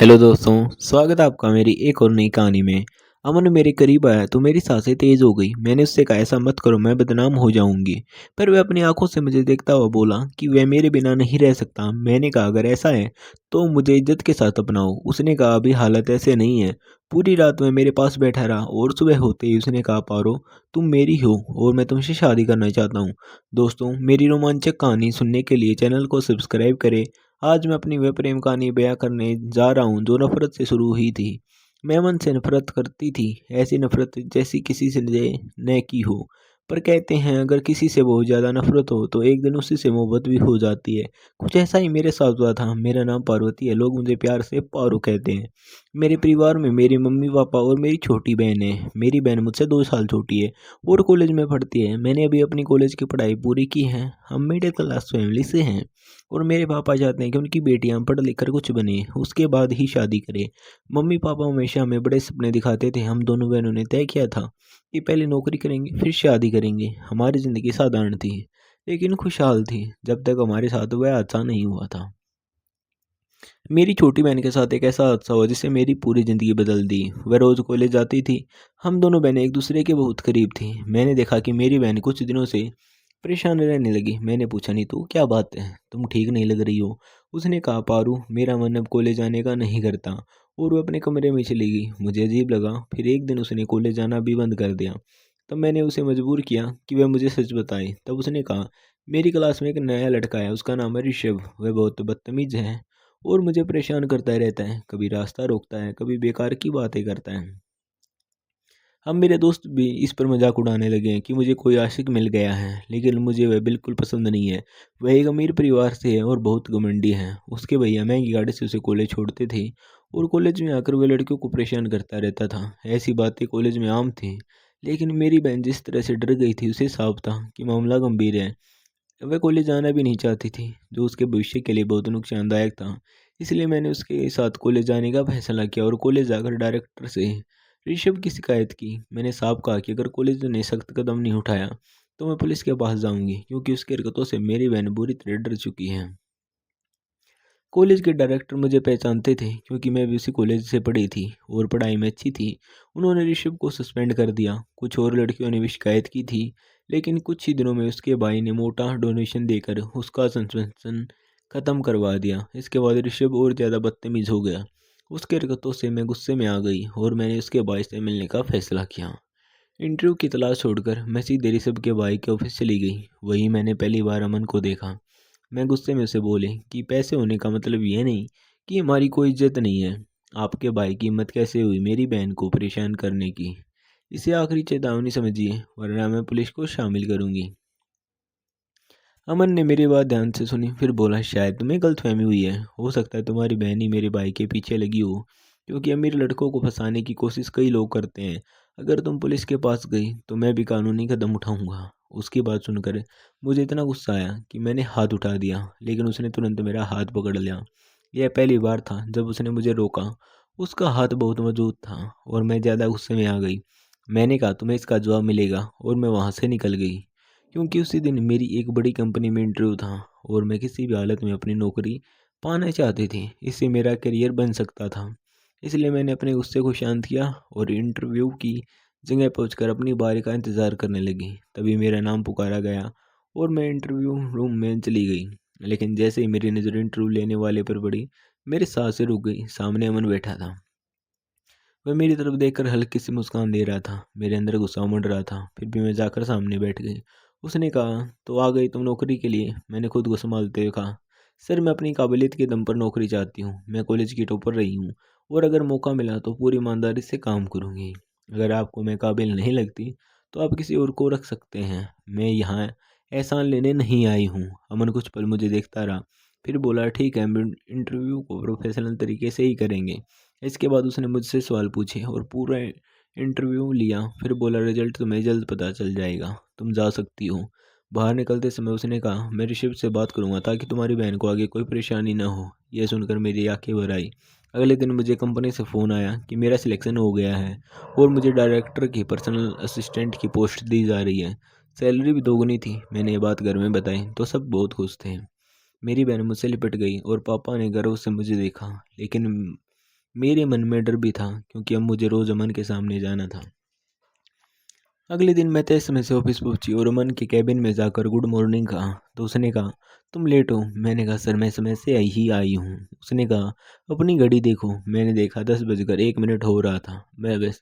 Hello दोस्तों, स्वागत है आपका मेरी एक और नई कहानी में। अमन मेरे करीब आया तो मेरी सांसें तेज हो गई। मैंने उससे कहा, ऐसा मत करो, मैं बदनाम हो जाऊंगी। पर वह अपनी आंखों से मुझे देखता हुआ बोला कि वह मेरे बिना नहीं रह सकता। मैंने कहा, अगर ऐसा है तो मुझे इज्जत के साथ अपनाओ। उसने कहा, अभी हालत ऐसे नहीं है। पूरी रात में मेरे पास बैठा रहा और सुबह होते ही उसने कहा, पारो तुम मेरी हो और मैं तुमसे शादी करना चाहता हूँ। दोस्तों, मेरी रोमांचक कहानी सुनने के लिए चैनल को सब्सक्राइब करें। आज मैं अपनी वह प्रेम कहानी बयां करने जा रहा हूँ जो नफरत से शुरू हुई थी। मैं अमन से नफरत करती थी, ऐसी नफरत जैसी किसी से न की हो। पर कहते हैं, अगर किसी से बहुत ज़्यादा नफरत हो तो एक दिन उसी से मोहब्बत भी हो जाती है। कुछ ऐसा ही मेरे साथ हुआ था। मेरा नाम पार्वती है, लोग मुझे प्यार से पारो कहते हैं। मेरे परिवार में मेरे मम्मी पापा और मेरी छोटी बहन है। मेरी बहन मुझसे 2 साल छोटी है और कॉलेज में पढ़ती है। मैंने अभी अपनी कॉलेज की पढ़ाई पूरी की है। हम मिडिल क्लास फैमिली से हैं और मेरे पापा चाहते हैं कि उनकी बेटियां पढ़ लिख कर कुछ बने, उसके बाद ही शादी करें। मम्मी पापा हमेशा हमें बड़े सपने दिखाते थे। हम दोनों बहनों ने तय किया था कि पहले नौकरी करेंगे फिर शादी करेंगे। हमारी ज़िंदगी साधारण थी लेकिन खुशहाल थी, जब तक हमारे साथ वह हादसा नहीं हुआ था। मेरी छोटी बहन के साथ एक ऐसा हादसा हुआ जिससे मेरी पूरी ज़िंदगी बदल दी। वह रोज़ कॉलेज जाती थी। हम दोनों बहनें एक दूसरे के बहुत करीब थी। मैंने देखा कि मेरी बहन कुछ दिनों से परेशान रहने लगी। मैंने पूछा, नहीं तो क्या बात है, तुम ठीक नहीं लग रही हो। उसने कहा, पारू मेरा मन अब कॉलेज जाने का नहीं करता। और वो अपने कमरे में चली गई। मुझे अजीब लगा। फिर एक दिन उसने कॉलेज जाना भी बंद कर दिया। तब मैंने उसे मजबूर किया कि वह मुझे सच बताए। तब उसने कहा, मेरी क्लास में एक नया लड़का है, उसका नाम है ऋषभ। वह बहुत बदतमीज है और मुझे परेशान करता रहता है। कभी रास्ता रोकता है, कभी बेकार की बातें करता है। हम मेरे दोस्त भी इस पर मजाक उड़ाने लगे हैं कि मुझे कोई आशिक मिल गया है, लेकिन मुझे वह बिल्कुल पसंद नहीं है। वह एक अमीर परिवार से है और बहुत घमंडी है। उसके भैया महंगी गाड़ी से उसे कॉलेज छोड़ते थे और कॉलेज में आकर वह लड़कियों को परेशान करता रहता था। ऐसी बातें कॉलेज में आम थी, लेकिन मेरी बहन जिस तरह से डर गई थी उसे साफ था कि मामला गंभीर है। वह कॉलेज जाना भी नहीं चाहती थी, जो उसके भविष्य के लिए बहुत नुकसानदायक था। इसलिए मैंने उसके साथ कॉलेज जाने का फैसला किया और कॉलेज जाकर डायरेक्टर से ऋषभ की शिकायत की। मैंने साफ कहा कि अगर कॉलेज ने सख्त कदम नहीं उठाया तो मैं पुलिस के पास जाऊंगी, क्योंकि उसकी हरकतों से मेरी बहन बुरी तरह डर चुकी है। कॉलेज के डायरेक्टर मुझे पहचानते थे क्योंकि मैं भी उसी कॉलेज से पढ़ी थी और पढ़ाई में अच्छी थी। उन्होंने ऋषभ को सस्पेंड कर दिया। कुछ और लड़कियों ने भी शिकायत की थी, लेकिन कुछ ही दिनों में उसके भाई ने मोटा डोनेशन देकर उसका सस्पेंशन खत्म करवा दिया। इसके बाद ऋषभ और ज़्यादा बदतमीज हो गया। उसके हरकतों से मैं गुस्से में आ गई और मैंने उसके भाई से मिलने का फैसला किया। इंटरव्यू की तलाश छोड़कर मैं सीधे ऋषभ के भाई के ऑफिस चली गई। वहीं मैंने पहली बार अमन को देखा। मैं गुस्से में उसे बोली कि पैसे होने का मतलब ये नहीं कि हमारी कोई इज्जत नहीं है। आपके भाई की हिम्मत कैसे हुई मेरी बहन को परेशान करने की। इसे आखिरी चेतावनी समझिए, वरना मैं पुलिस को शामिल करूंगी। अमन ने मेरी बात ध्यान से सुनी, फिर बोला, शायद तुम्हें गलतफहमी हुई है। हो सकता है तुम्हारी बहन ही मेरे भाई के पीछे लगी हो, क्योंकि अमीर लड़कों को फंसाने की कोशिश कई लोग करते हैं। अगर तुम पुलिस के पास गई तो मैं भी कानूनी कदम उठाऊंगा। उसकी बात सुनकर मुझे इतना गुस्सा आया कि मैंने हाथ उठा दिया, लेकिन उसने तुरंत मेरा हाथ पकड़ लिया। यह पहली बार था जब उसने मुझे रोका। उसका हाथ बहुत मजबूत था और मैं ज़्यादा गुस्से में आ गई। मैंने कहा, तुम्हें इसका जवाब मिलेगा, और मैं वहाँ से निकल गई। क्योंकि उसी दिन मेरी एक बड़ी कंपनी में इंटरव्यू था और मैं किसी भी हालत में अपनी नौकरी पाना चाहती थी। इससे मेरा करियर बन सकता था। इसलिए मैंने अपने गुस्से को शांत किया और इंटरव्यू की जगह पहुंचकर अपनी बारी का इंतज़ार करने लगी। तभी मेरा नाम पुकारा गया और मैं इंटरव्यू रूम में चली गई। लेकिन जैसे ही मेरी नज़र इंटरव्यू लेने वाले पर पड़ी, मेरी सांसें रुक गई। सामने अमन बैठा था। वह मेरी तरफ देखकर हल्की सी मुस्कान दे रहा था। मेरे अंदर गुस्सा उमड़ रहा था, फिर भी मैं जाकर सामने बैठ गई। उसने कहा, तो आ गई तुम नौकरी के लिए। मैंने खुद को संभालते हुए कहा, सर मैं अपनी काबिलियत के दम पर नौकरी चाहती हूँ। मैं कॉलेज की टॉपर रही हूँ और अगर मौका मिला तो पूरी ईमानदारी से काम करूँगी। अगर आपको मैं काबिल नहीं लगती तो आप किसी और को रख सकते हैं। मैं यहाँ एहसान लेने नहीं आई हूँ। अमन कुछ पल मुझे देखता रहा, फिर बोला, ठीक है, हम इंटरव्यू को प्रोफेशनल तरीके से ही करेंगे। इसके बाद उसने मुझसे सवाल पूछे और पूरा इंटरव्यू लिया। फिर बोला, रिजल्ट तुम्हें जल्द पता चल जाएगा, तुम जा सकती हो। बाहर निकलते समय उसने कहा, मैं ऋषभ से बात करूंगा ताकि तुम्हारी बहन को आगे कोई परेशानी ना हो। यह सुनकर मेरी आंखें भर आई। अगले दिन मुझे कंपनी से फ़ोन आया कि मेरा सिलेक्शन हो गया है और मुझे डायरेक्टर की पर्सनल असिस्टेंट की पोस्ट दी जा रही है। सैलरी भी दोगुनी थी। मैंने ये बात घर में बताई तो सब बहुत खुश थे। मेरी बहन मुझसे लिपट गई और पापा ने गर्व से मुझे देखा। लेकिन मेरे मन में डर भी था क्योंकि अब मुझे रोज़ अमन के सामने जाना था। अगले दिन मैं तय समय से ऑफिस पहुंची और अमन के कैबिन में जाकर गुड मॉर्निंग कहा तो उसने कहा, तुम लेट हो। मैंने कहा, सर मैं समय से ही आई हूँ। उसने कहा, अपनी घड़ी देखो। मैंने देखा 10 बजकर 1 मिनट हो रहा था। मैं बस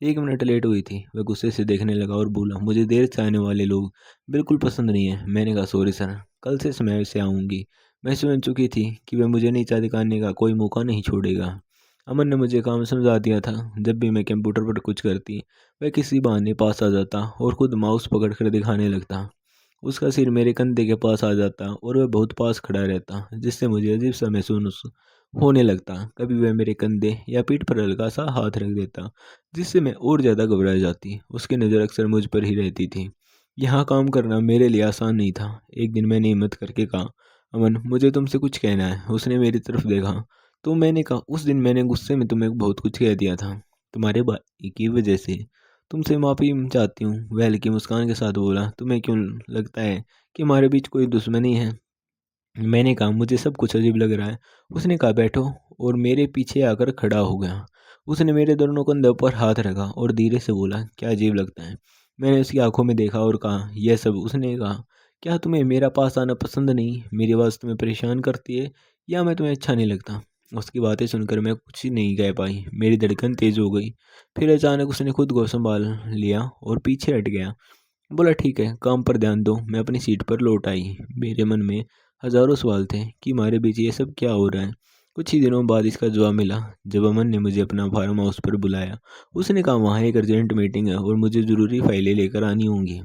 1 मिनट लेट हुई थी। वह गुस्से से देखने लगा और बोला, मुझे देर से आने वाले लोग बिल्कुल पसंद नहीं है। मैंने कहा, सॉरी सर, कल से समय से आऊँगी। मैं समझ चुकी थी कि वह मुझे नीचा दिखाने का कोई मौका नहीं छोड़ेगा। अमन ने मुझे काम समझा दिया था। जब भी मैं कंप्यूटर पर कुछ करती, वह किसी बहाने पास आ जाता और खुद माउस पकड़कर दिखाने लगता। उसका सिर मेरे कंधे के पास आ जाता और वह बहुत पास खड़ा रहता, जिससे मुझे अजीब सा महसूस होने लगता। कभी वह मेरे कंधे या पीठ पर हल्का सा हाथ रख देता, जिससे मैं और ज़्यादा घबरा जाती। उसकी नज़र अक्सर मुझ पर ही रहती थी। यहाँ काम करना मेरे लिए आसान नहीं था। एक दिन मैंने हिम्मत करके कहा, अमन मुझे तुमसे कुछ कहना है। उसने मेरी तरफ देखा तो मैंने कहा, उस दिन मैंने गुस्से में तुम्हें बहुत कुछ कह दिया था। तुम्हारे भाई की वजह से तुमसे माफ़ी चाहती हूँ। वह हल्की मुस्कान के साथ बोला, तुम्हें क्यों लगता है कि हमारे बीच कोई दुश्मनी है? मैंने कहा, मुझे सब कुछ अजीब लग रहा है। उसने कहा, बैठो, और मेरे पीछे आकर खड़ा हो गया। उसने मेरे दोनों कंधों पर हाथ रखा और धीरे से बोला, क्या अजीब लगता है? मैंने उसकी आंखों में देखा और कहा, यह सब। उसने कहा, क्या तुम्हें मेरा पास आना पसंद नहीं? मेरी आवाज़ तुम्हें परेशान करती है या मैं तुम्हें अच्छा नहीं लगता? उसकी बातें सुनकर मैं कुछ नहीं कह पाई। मेरी धड़कन तेज हो गई। फिर अचानक उसने खुद को संभाल लिया और पीछे हट गया। बोला, ठीक है, काम पर ध्यान दो। मैं अपनी सीट पर लौट आई। मेरे मन में हजारों सवाल थे कि हमारे बीच ये सब क्या हो रहा है। कुछ ही दिनों बाद इसका जवाब मिला जब अमन ने मुझे अपना फार्म हाउस पर बुलाया। उसने कहा, वहाँ एक अर्जेंट मीटिंग है और मुझे ज़रूरी फाइलें लेकर आनी होंगी,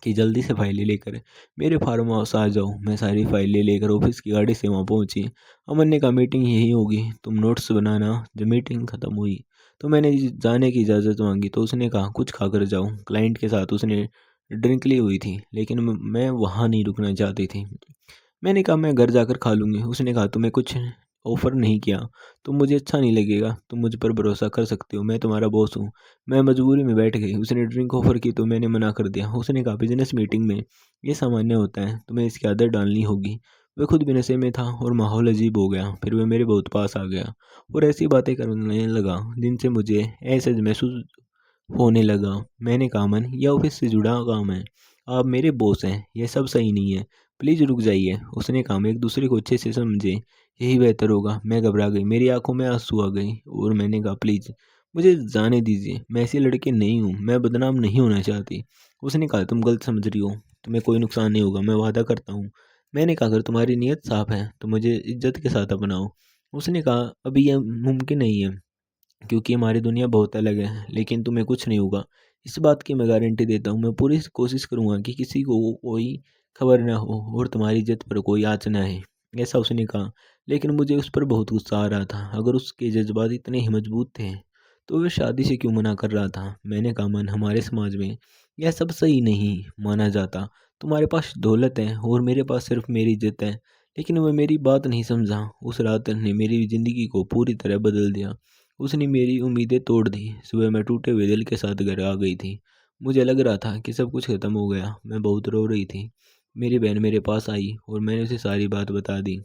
कि जल्दी से फाइलें लेकर मेरे फार्म हाउस आ जाओ। मैं सारी फाइलें लेकर ऑफिस की गाड़ी से वहाँ पहुंची। अमन ने कहा, मीटिंग यही होगी, तुम नोट्स बनाना। जब मीटिंग खत्म हुई तो मैंने जाने की इजाज़त मांगी तो उसने कहा, कुछ खाकर जाओ। क्लाइंट के साथ उसने ड्रिंक ली हुई थी, लेकिन मैं वहाँ नहीं रुकना चाहती थी। मैंने कहा, मैं घर जाकर खा लूँगी। उसने कहा, तुम्हें कुछ ऑफ़र नहीं किया तो मुझे अच्छा नहीं लगेगा। तुम मुझ पर भरोसा कर सकते हो, मैं तुम्हारा बॉस हूँ। मैं मजबूरी में बैठ गई। उसने ड्रिंक ऑफ़र की तो मैंने मना कर दिया। उसने कहा, बिजनेस मीटिंग में ये सामान्य होता है, तुम्हें इसकी आदत डालनी होगी। वह खुद भी नशे में था और माहौल अजीब हो गया। फिर वह मेरे बहुत पास आ गया और ऐसी बातें करने लगा जिनसे मुझे असहज महसूस होने लगा। मैंने कहा, अमन, यह ऑफिस से जुड़ा काम है, आप मेरे बॉस हैं, यह सब सही नहीं है, प्लीज़ रुक जाइए। उसने कहा, हम एक दूसरे को अच्छे से समझे, यही बेहतर होगा। मैं घबरा गई, मेरी आंखों में आंसू आ गई और मैंने कहा, प्लीज़ मुझे जाने दीजिए, मैं ऐसी लड़की नहीं हूँ, मैं बदनाम नहीं होना चाहती। उसने कहा, तुम गलत समझ रही हो, तुम्हें कोई नुकसान नहीं होगा, मैं वादा करता हूँ। मैंने कहा, अगर तुम्हारी नीयत साफ है तो मुझे इज्जत के साथ अपनाओ। उसने कहा, अभी यह मुमकिन नहीं है क्योंकि हमारी दुनिया बहुत अलग है, लेकिन तुम्हें कुछ नहीं होगा, इस बात की मैं गारंटी देता हूँ। मैं पूरी कोशिश करूँगा कि किसी को कोई खबर ना हो और तुम्हारी इज्जत पर कोई आँच ना आए। ऐसा उसने कहा, लेकिन मुझे उस पर बहुत गुस्सा आ रहा था। अगर उसके जज्बात इतने ही मजबूत थे तो वह शादी से क्यों मना कर रहा था? मैंने कहा, मन, हमारे समाज में यह सब सही नहीं माना जाता। तुम्हारे पास दौलत है और मेरे पास सिर्फ मेरी इज्जत है। लेकिन वह मेरी बात नहीं समझा। उस रात ने मेरी ज़िंदगी को पूरी तरह बदल दिया। उसने मेरी उम्मीदें तोड़ दी। सुबह मैं टूटे हुए दिल के साथ घर आ गई थी। मुझे लग रहा था कि सब कुछ खत्म हो गया। मैं बहुत रो रही थी। मेरी बहन मेरे पास आई और मैंने उसे सारी बात बता दी।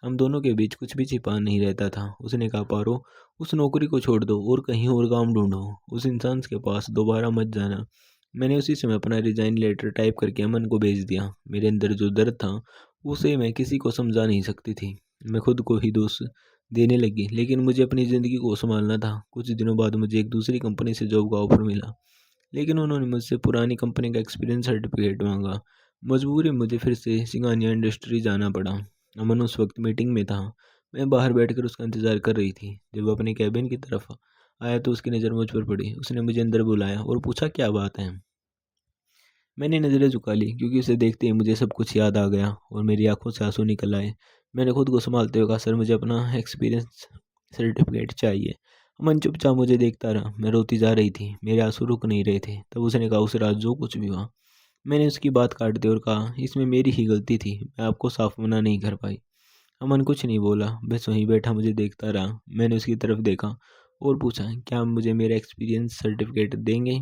हम दोनों के बीच कुछ भी छिपा नहीं रहता था। उसने कहा, पारो, उस नौकरी को छोड़ दो और कहीं और काम ढूंढो। उस इंसान के पास दोबारा मत जाना। मैंने उसी समय अपना रिजाइन लेटर टाइप करके अमन को भेज दिया। मेरे अंदर जो दर्द था उसे मैं किसी को समझा नहीं सकती थी। मैं खुद को ही दोष देने लगी, लेकिन मुझे अपनी ज़िंदगी को संभालना था। कुछ दिनों बाद मुझे एक दूसरी कंपनी से जॉब का ऑफर मिला, लेकिन उन्होंने मुझसे पुरानी कंपनी का एक्सपीरियंस सर्टिफिकेट मांगा। मजबूरी में मुझे फिर से सिंगानिया इंडस्ट्री जाना पड़ा। अमन उस वक्त मीटिंग में था। मैं बाहर बैठकर उसका इंतज़ार कर रही थी। जब वह अपने कैबिन की तरफ आया तो उसकी नज़र मुझ पर पड़ी। उसने मुझे अंदर बुलाया और पूछा, क्या बात है? मैंने नज़रें झुका ली क्योंकि उसे देखते ही मुझे सब कुछ याद आ गया और मेरी आंखों से आंसू निकल आए। मैंने खुद को संभालते हुए कहा, सर मुझे अपना एक्सपीरियंस सर्टिफिकेट चाहिए। अमन चुपचाप मुझे देखता रहा। मैं रोती जा रही थी, मेरे आंसू रुक नहीं रहे थे। तब उसने कहा, उस रात जो कुछ भी हुआ, मैंने उसकी बात काट दी और कहा, इसमें मेरी ही गलती थी, मैं आपको साफ मना नहीं कर पाई। अमन कुछ नहीं बोला, बस वहीं बैठा मुझे देखता रहा। मैंने उसकी तरफ देखा और पूछा, क्या आप मुझे मेरा एक्सपीरियंस सर्टिफिकेट देंगे?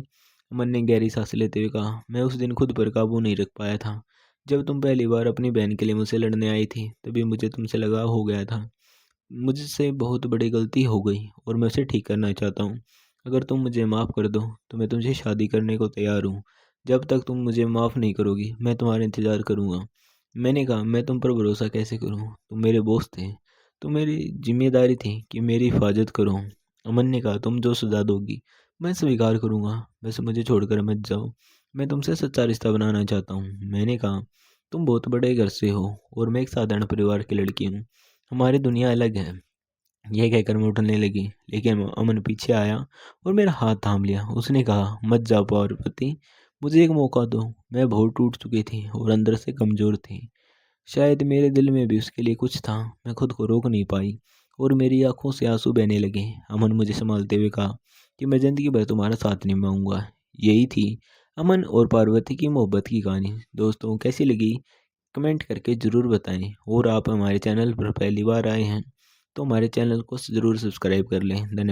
अमन ने गहरी सांस लेते हुए कहा, मैं उस दिन खुद पर काबू नहीं रख पाया था। जब तुम पहली बार अपनी बहन के लिए मुझसे लड़ने आई थी तभी मुझे तुमसे लगाव हो गया था। मुझसे बहुत बड़ी गलती हो गई और मैं उसे ठीक करना चाहता हूँ। अगर तुम मुझे माफ़ कर दो तो मैं तुमसे शादी करने को तैयार हूँ। जब तक तुम मुझे माफ़ नहीं करोगी मैं तुम्हारा इंतज़ार करूँगा। मैंने कहा मैं तुम पर भरोसा कैसे करूँ? तुम मेरे दोस्त थे। तो मेरी ज़िम्मेदारी थी कि मेरी हिफाज़त करो। अमन ने कहा तुम जो सज़ा दोगी मैं स्वीकार करूँगा। बस मुझे छोड़कर मत जाओ। मैं तुमसे सच्चा रिश्ता बनाना चाहता हूँ। मैंने कहा तुम बहुत बड़े घर से हो और मैं एक साधारण परिवार की लड़की हूँ। हमारी दुनिया अलग है। यह कहकर मैं उठने लगी, लेकिन अमन पीछे आया और मेरा हाथ थाम लिया। उसने कहा मत जाओ पार्वती, मुझे एक मौका दो। मैं बहुत टूट चुकी थी और अंदर से कमज़ोर थी। शायद मेरे दिल में भी उसके लिए कुछ था। मैं खुद को रोक नहीं पाई और मेरी आंखों से आंसू बहने लगे। अमन मुझे संभालते हुए कहा कि मैं ज़िंदगी भर तुम्हारा साथ निभाऊंगा। यही थी अमन और पार्वती की मोहब्बत की कहानी। दोस्तों कैसी लगी कमेंट करके ज़रूर बताएं। और आप हमारे चैनल पर पहली बार आए हैं तो हमारे चैनल को ज़रूर सब्सक्राइब कर लें। धन्यवाद।